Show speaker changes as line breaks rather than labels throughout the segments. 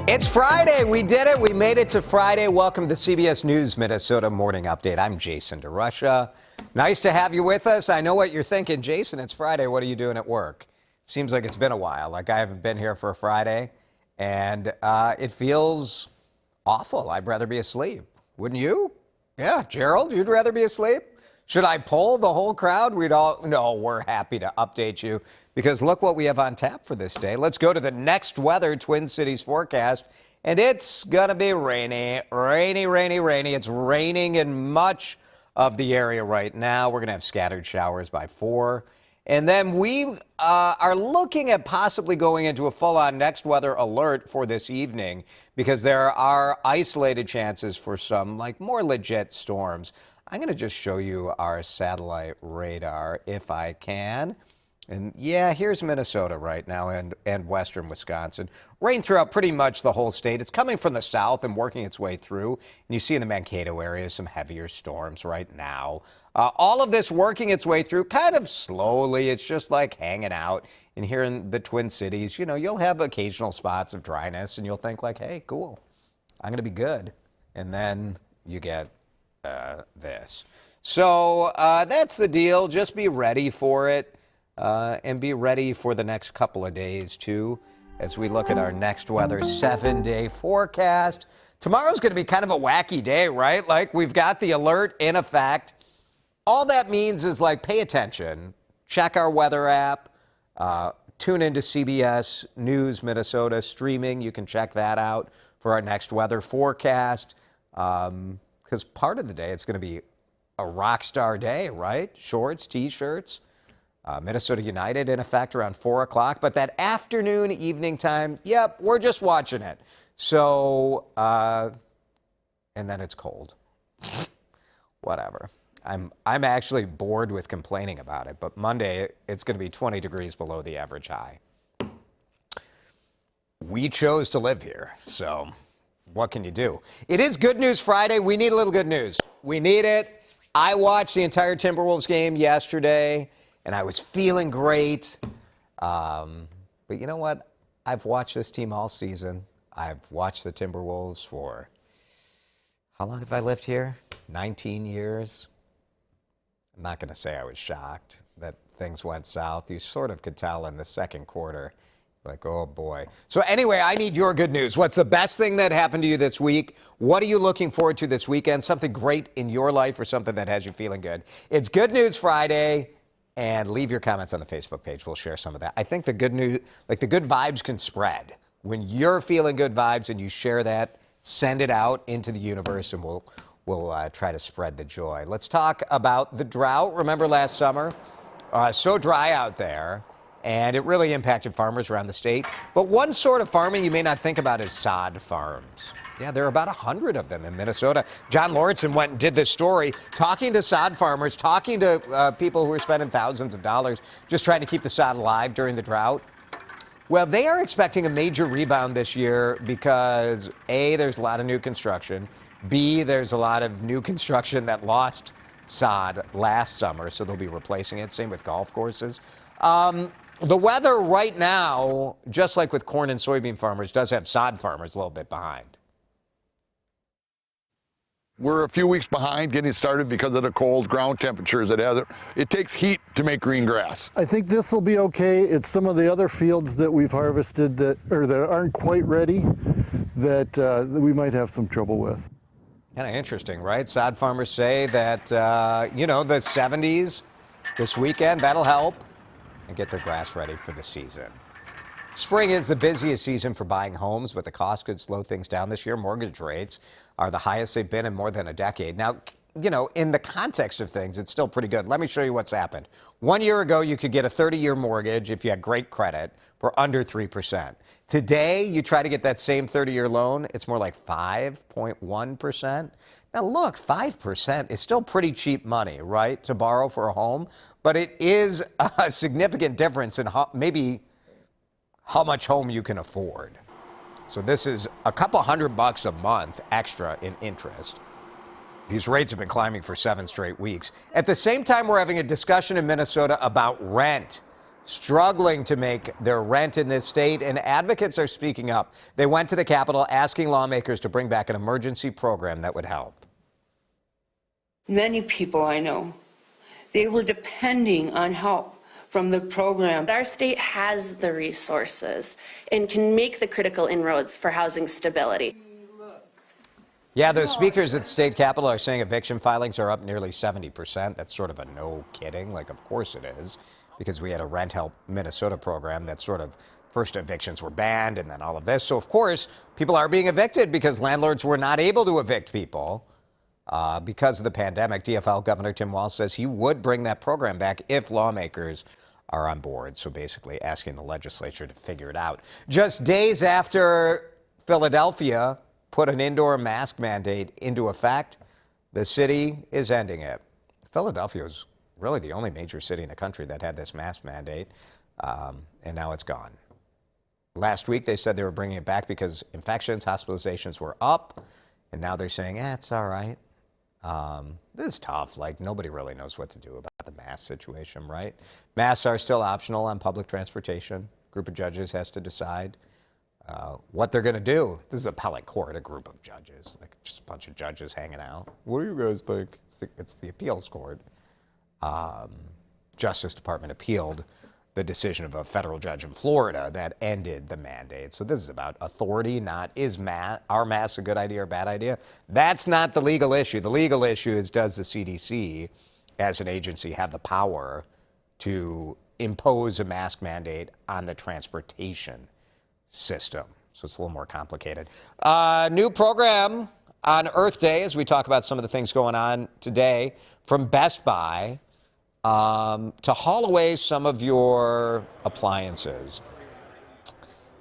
It's Friday. We did it. We made it to Friday. Welcome to the CBS News Minnesota Morning Update. I'm Jason DeRusha. Nice to have you with us. I know what you're thinking. Jason, it's Friday. What are you doing at work? Seems like it's been a while. Like I haven't been here for a Friday. And it feels awful. I'd rather be asleep. Wouldn't you? Yeah, Gerald, you'd rather be asleep? Should I poll the whole crowd? No, we're happy to update you because look what we have on tap for this day. Let's go to the next weather Twin Cities forecast, and it's going to be rainy. It's raining in much of the area right now. We're going to have scattered showers by 4. And then we are looking at possibly going into a full-on next weather alert for this evening because there are isolated chances for some more legit storms. I'm going to just show you our satellite radar if I can. And yeah, here's Minnesota right now and western Wisconsin. Rain throughout pretty much the whole state. It's coming from the south and working its way through. And you see in the Mankato area some heavier storms right now. All of this working its way through kind of slowly. It's just like hanging out. And here in the Twin Cities, you'll have occasional spots of dryness and you'll think hey, cool, I'm going to be good. And then you get this. So that's the deal. Just be ready for it. And be ready for the next couple of days, too, as we look at our next weather 7-day forecast. Tomorrow's going to be kind of a wacky day, right? We've got the alert in effect. All that means is, pay attention. Check our weather app. Tune into CBS News Minnesota streaming. You can check that out for our next weather forecast. Because part of the day, it's going to be a rock star day, right? Shorts, T-shirts. Minnesota United in effect around 4 o'clock. But that afternoon, evening time, yep, we're just watching it. So, and then it's cold. Whatever. I'm actually bored with complaining about it. But Monday, it's going to be 20 degrees below the average high. We chose to live here, so what can you do? It is Good News Friday. We need a little good news. We need it. I watched the entire Timberwolves game yesterday. And I was feeling great. But you know what? I've watched this team all season. I've watched the Timberwolves for, how long have I lived here? 19 years. I'm not going to say I was shocked that things went south. You sort of could tell in the second quarter. Oh, boy. So anyway, I need your good news. What's the best thing that happened to you this week? What are you looking forward to this weekend? Something great in your life or something that has you feeling good? It's Good News Friday. And leave your comments on the Facebook page. We'll share some of that. I think the good news, the good vibes can spread. When you're feeling good vibes and you share that, send it out into the universe and we'll try to spread the joy. Let's talk about the drought. Remember last summer? So dry out there. And it really impacted farmers around the state. But one sort of farming you may not think about is sod farms. Yeah, there are about 100 of them in Minnesota. John Lauritsen went and did this story, talking to sod farmers, talking to people who are spending thousands of dollars just trying to keep the sod alive during the drought. Well, they are expecting a major rebound this year because, A, there's a lot of new construction. B, there's a lot of new construction that lost sod last summer, so they'll be replacing it. Same with golf courses. The weather right now, just like with corn and soybean farmers, does have sod farmers a little bit behind.
We're a few weeks behind getting started because of the cold ground temperatures. It takes heat to make green grass.
I think this will be okay. It's some of the other fields that we've harvested that aren't quite ready that we might have some trouble with.
Kind of interesting, right? Sod farmers say that, the 70s this weekend, that'll help and get their grass ready for the season. Spring is the busiest season for buying homes, but the cost could slow things down this year. Mortgage rates are the highest they've been in more than a decade. Now, in the context of things, it's still pretty good. Let me show you what's happened. 1 year ago, you could get a 30-year mortgage if you had great credit for under 3%. Today, you try to get that same 30-year loan, it's more like 5.1%. Now, look, 5% is still pretty cheap money, right, to borrow for a home, but it is a significant difference in maybe how much home you can afford. So this is a couple $100 a month extra in interest. These rates have been climbing for 7 straight weeks. At the same time, we're having a discussion in Minnesota about rent. struggling to make their rent in this state, and advocates are speaking up. They went to the Capitol asking lawmakers to bring back an emergency program that would help.
Many people I know, they were depending on help from the program.
Our state has the resources and can make the critical inroads for housing stability.
Yeah, the speakers at the state capitol are saying eviction filings are up nearly 70%. That's sort of a no kidding. Like, of course it is, because we had a Rent Help Minnesota program that sort of first evictions were banned and then all of this. So, of course, people are being evicted because landlords were not able to evict people because of the pandemic. DFL Governor Tim Walz says he would bring that program back if lawmakers are on board. So basically asking the legislature to figure it out. Just days after Philadelphia put an indoor mask mandate into effect, the city is ending it. Philadelphia was really the only major city in the country that had this mask mandate, and now it's gone. Last week, they said they were bringing it back because infections, hospitalizations were up, and now they're saying, it's all right. This is tough. Like, nobody really knows what to do about the mask situation, right? Masks are still optional on public transportation. A group of judges has to decide what they're going to do. This is appellate court, a group of judges, like just a bunch of judges hanging out. What do you guys think? It's the appeals court. Justice Department appealed the decision of a federal judge in Florida that ended the mandate. So this is about authority, not are masks a good idea or bad idea? That's not the legal issue. The legal issue is, does the CDC as an agency have the power to impose a mask mandate on the transportation system? So it's a little more complicated. New program on Earth Day, as we talk about some of the things going on today, from Best Buy to haul away some of your appliances.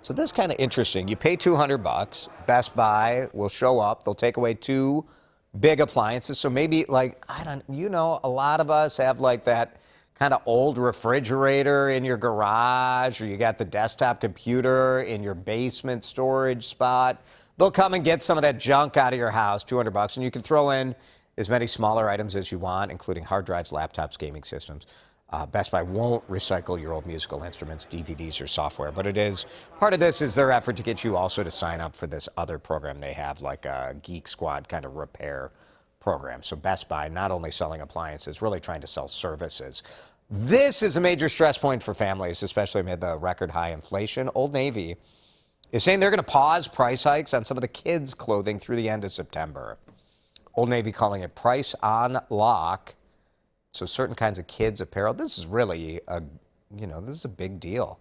So this is kind of interesting. You pay $200. Best Buy will show up. They'll take away 2 big appliances. So maybe, like, a lot of us have like that kind of old refrigerator in your garage, or you got the desktop computer in your basement storage spot. They'll come and get some of that junk out of your house, $200, and you can throw in as many smaller items as you want, including hard drives, laptops, gaming systems. Best Buy won't recycle your old musical instruments, DVDs, or software, but it is part of this is their effort to get you also to sign up for this other program they have, like a Geek Squad kind of repair program. So Best Buy, not only selling appliances, really trying to sell services. This is a major stress point for families, especially amid the record high inflation. Old Navy is saying they're going to pause price hikes on some of the kids' clothing through the end of September. Old Navy calling it price on lock. So certain kinds of kids' apparel. This is really this is a big deal.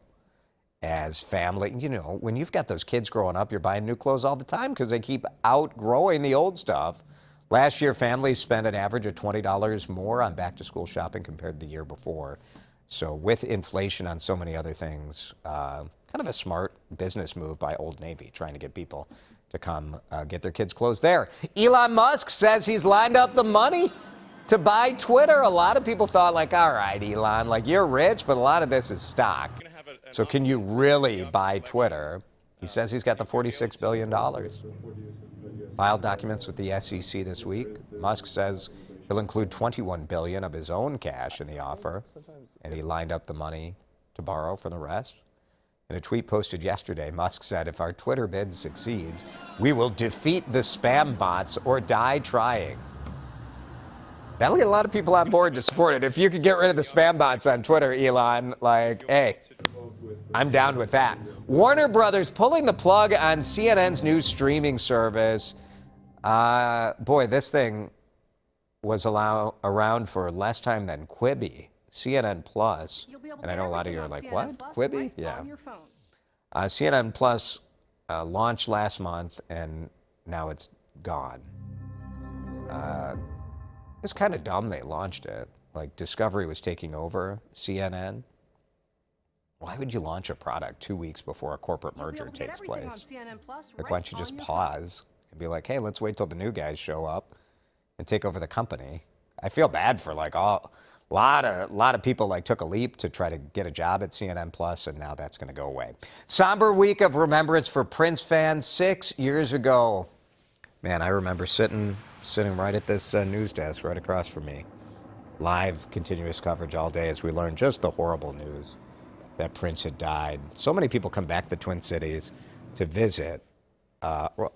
As family, when you've got those kids growing up, you're buying new clothes all the time because they keep outgrowing the old stuff. Last year, families spent an average of $20 more on back-to-school shopping compared to the year before. So with inflation on so many other things, kind of a smart business move by Old Navy, trying to get people to come get their kids' clothes there. Elon Musk says he's lined up the money to buy Twitter. A lot of people thought, like, all right, Elon, like, you're rich, but a lot of this is stock. So can you really buy Twitter? He says he's got the $46 billion. Filed documents with the SEC this week. Musk says he'll include $21 billion of his own cash in the offer, and he lined up the money to borrow for the rest. In a tweet posted yesterday, Musk said, if our Twitter bid succeeds, we will defeat the spam bots or die trying. That'll get a lot of people on board to support it. If you could get rid of the spam bots on Twitter, Elon, like, hey, I'm down with that. Warner Brothers pulling the plug on CNN's new streaming service. Boy, this thing was around for less time than Quibi. CNN Plus, and I know a lot of you are like, what? Quibi? Yeah. CNN Plus launched last month, and now it's gone. It's kind of dumb they launched it. Like, Discovery was taking over CNN. Why would you launch a product 2 weeks before a corporate merger takes place? Like, why don't you just pause and be like, hey, let's wait till the new guys show up and take over the company? I feel bad for like a lot of people like took a leap to try to get a job at CNN Plus, and now that's going to go away. Somber week of remembrance for Prince fans 6 years ago. Man, I remember sitting right at this news desk right across from me. Live, continuous coverage all day as we learned just the horrible news that Prince had died. So many people come back to the Twin Cities to visit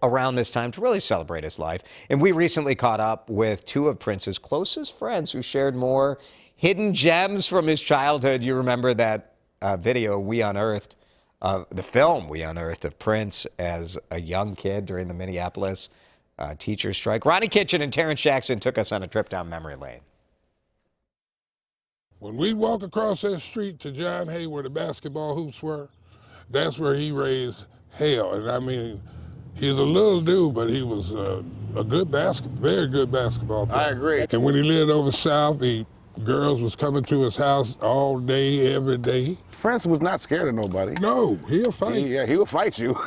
around this time to really celebrate his life. And we recently caught up with two of Prince's closest friends who shared more hidden gems from his childhood. You remember that video we unearthed, the film we unearthed of Prince as a young kid during the Minneapolis teacher strike. Ronnie Kitchen and Terrence Jackson took us on a trip down memory lane.
When we walk across that street to John Hay where the basketball hoops were, that's where he raised hell. And I mean, he's a little dude, but he was a very good basketball player.
I agree.
And when he lived over south, girls was coming to his house all day, every day.
Prince was not scared of nobody.
No, he'll fight.
He will fight you.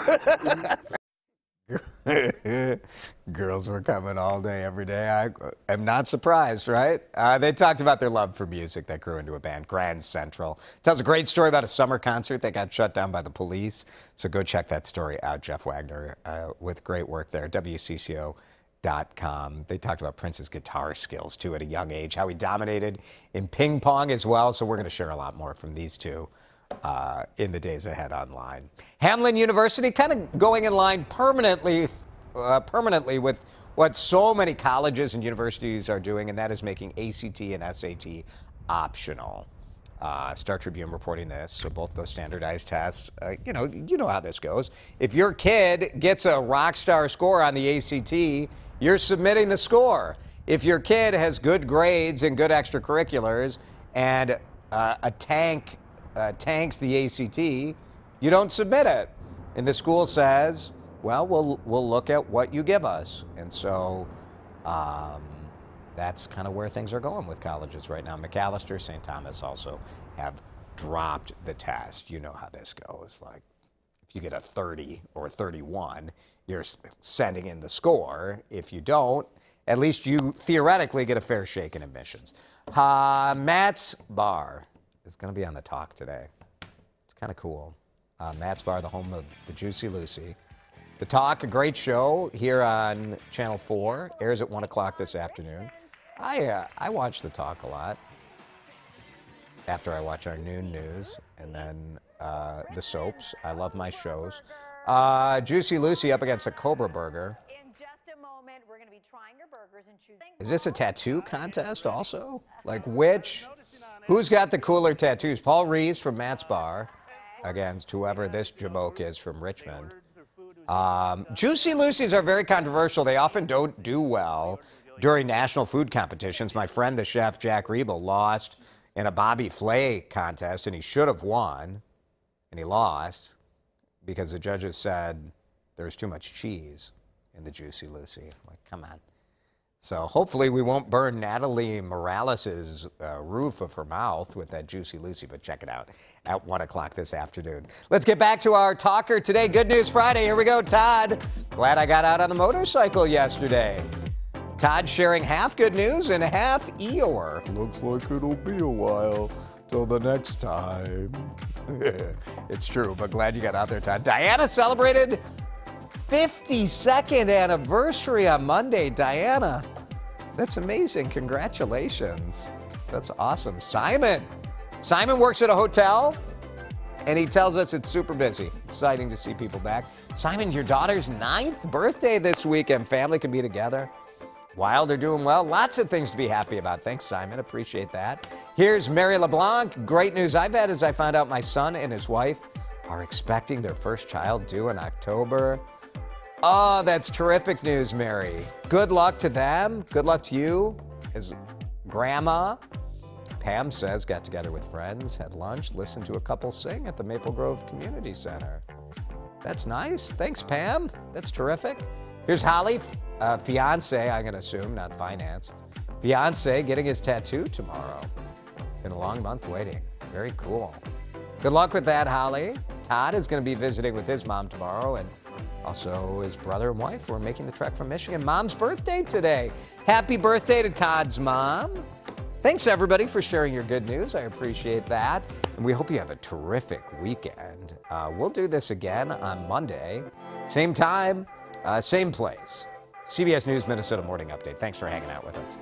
Girls were coming all day, every day. I am not surprised, right? They talked about their love for music that grew into a band, Grand Central. Tells a great story about a summer concert that got shut down by the police. So go check that story out, Jeff Wagner, with great work there, WCCO.com. They talked about Prince's guitar skills, too, at a young age, how he dominated in ping pong as well. So we're going to share a lot more from these two in the days ahead online. Hamline University kind of going in line permanently with what so many colleges and universities are doing, and that is making ACT and SAT optional. Star Tribune reporting this. So both those standardized tests, you know how this goes. If your kid gets a rock star score on the ACT, you're submitting the score. If your kid has good grades and good extracurriculars and tanks the ACT, you don't submit it. And the school says, well, we'll look at what you give us. And so that's kind of where things are going with colleges right now. McAllister, St. Thomas also have dropped the test. You know how this goes. Like, if you get a 30 or 31, you're sending in the score. If you don't, at least you theoretically get a fair shake in admissions. Matt's Bar is going to be on the talk today. It's kind of cool. Matt's Bar, the home of the Juicy Lucy. The Talk, a great show here on Channel 4, airs at 1 o'clock this afternoon. I watch The Talk a lot after I watch our noon news and then the soaps. I love my shows. Juicy Lucy up against a Cobra Burger.
In just a moment, we're going to be trying your burgers and choosing.
Is this a tattoo contest also? Like who's got the cooler tattoos? Paul Reeves from Matt's Bar against whoever this jamoke is from Richmond. Juicy Lucy's are very controversial. They often don't do well during national food competitions. My friend, the chef, Jack Riebel, lost in a Bobby Flay contest, and he should have won, and he lost because the judges said there's too much cheese in the Juicy Lucy. I'm like, come on. So hopefully we won't burn Natalie Morales' roof of her mouth with that Juicy Lucy, but check it out at 1 o'clock this afternoon. Let's get back to our talker today. Good News Friday. Here we go, Todd. Glad I got out on the motorcycle yesterday. Todd sharing half good news and half Eeyore. Looks like it'll be a while till the next time. It's true, but glad you got out there, Todd. Diana celebrated 52nd anniversary on Monday. Diana, that's amazing. Congratulations. That's awesome. Simon works at a hotel, and he tells us it's super busy. Exciting to see people back. Simon, your daughter's 9th birthday this weekend. Family can be together. Wild are doing well. Lots of things to be happy about. Thanks, Simon. Appreciate that. Here's Mary LeBlanc. Great news I've had as I found out my son and his wife are expecting their first child due in October. Oh, that's terrific news, Mary. Good luck to them. Good luck to you as grandma. Pam says, got together with friends, had lunch, listened to a couple sing at the Maple Grove Community Center. That's nice. Thanks, Pam. That's terrific. Here's Holly, fiance, I'm going to assume, not finance. Fiance getting his tattoo tomorrow. Been a long month waiting. Very cool. Good luck with that, Holly. Todd is going to be visiting with his mom tomorrow, and also his brother and wife who are making the trek from Michigan. Mom's birthday today. Happy birthday to Todd's mom. Thanks, everybody, for sharing your good news. I appreciate that. And we hope you have a terrific weekend. We'll do this again on Monday. Same time, same place. CBS News Minnesota Morning Update. Thanks for hanging out with us.